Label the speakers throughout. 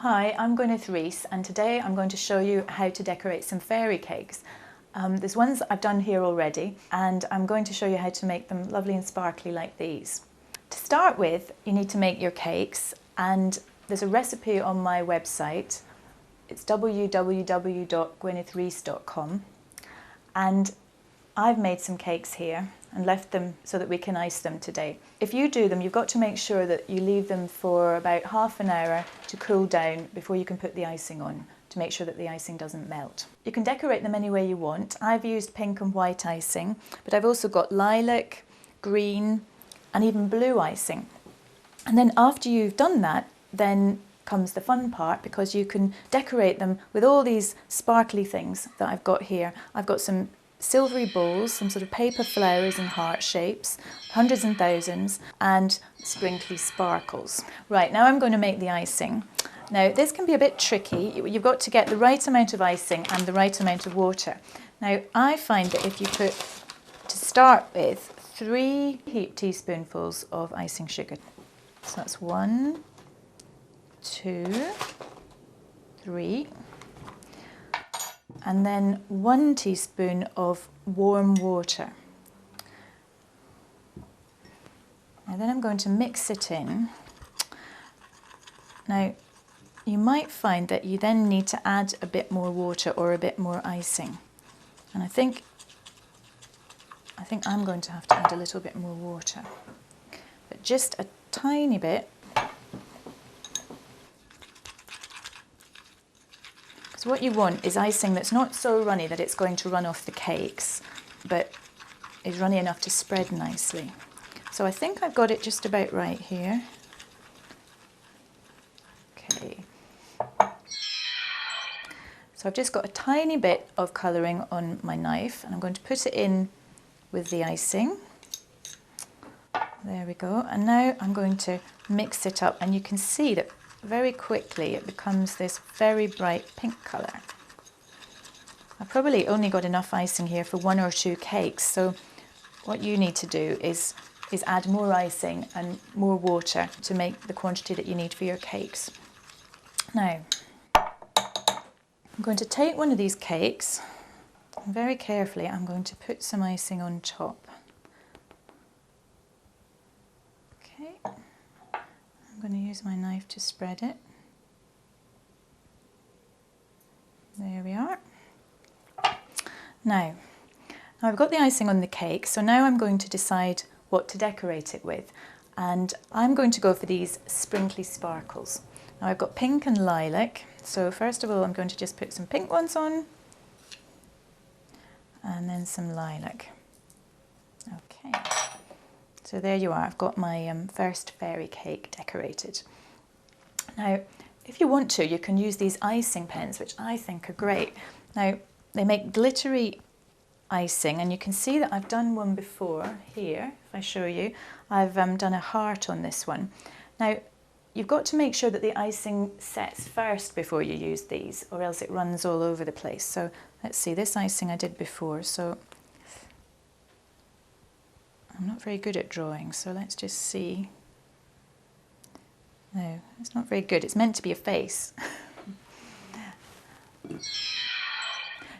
Speaker 1: Hi, I'm Gwyneth Rees and today I'm going to show you how to decorate some fairy cakes. There's ones that I've done here already and I'm going to show you how to make them lovely and sparkly like these. To start with, you need to make your cakes, and there's a recipe on my website. It's www.gwynethrees.com, and I've made some cakes here and left them so that we can ice them today. If you do them, you've got to make sure that you leave them for about half an hour to cool down before you can put the icing on, to make sure that the icing doesn't melt. You can decorate them any way you want. I've used pink and white icing, but I've also got lilac, green, and even blue icing. And then after you've done that, then comes the fun part, because you can decorate them with all these sparkly things that I've got here. I've got some silvery balls, some sort of paper flowers in heart shapes, hundreds and thousands, and sprinkly sparkles. Right, now I'm going to make the icing. Now this can be a bit tricky. You've got to get the right amount of icing and the right amount of water. Now I find that if you put, to start with, 3 heaped teaspoonfuls of icing sugar. So that's 1, 2, 3. And then 1 teaspoon of warm water. Now then I'm going to mix it in. Now you might find that you then need to add a bit more water or a bit more icing. And I think I'm going to have to add a little bit more water, but just a tiny bit. So what you want is icing that's not so runny that it's going to run off the cakes, but is runny enough to spread nicely. So I think I've got it just about right here. Okay. So I've just got a tiny bit of colouring on my knife, and I'm going to put it in with the icing. There we go. And now I'm going to mix it up, and you can see that very quickly it becomes this very bright pink colour. I've probably only got enough icing here for 1 or 2 cakes, so what you need to do is add more icing and more water to make the quantity that you need for your cakes. Now, I'm going to take one of these cakes, and very carefully I'm going to put some icing on top. Okay. I'm going to use my knife to spread it. There we are. Now I've got the icing on the cake, so now I'm going to decide what to decorate it with. And I'm going to go for these sprinkly sparkles. Now I've got pink and lilac, so first of all I'm going to just put some pink ones on, and then some lilac. Okay. So there you are, I've got my first fairy cake decorated. Now, if you want to, you can use these icing pens, which I think are great. Now, they make glittery icing, and you can see that I've done one before here. If I show you, I've done a heart on this one. Now, you've got to make sure that the icing sets first before you use these, or else it runs all over the place. So let's see, this icing I did before, so I'm not very good at drawing, so let's just see. No, it's not very good. It's meant to be a face.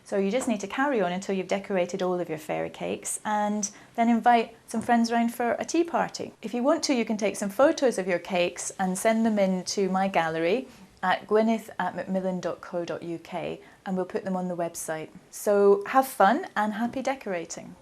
Speaker 1: So you just need to carry on until you've decorated all of your fairy cakes, and then invite some friends around for a tea party. If you want to, you can take some photos of your cakes and send them in to my gallery at gwyneth@macmillan.co.uk, and we'll put them on the website. So have fun and happy decorating.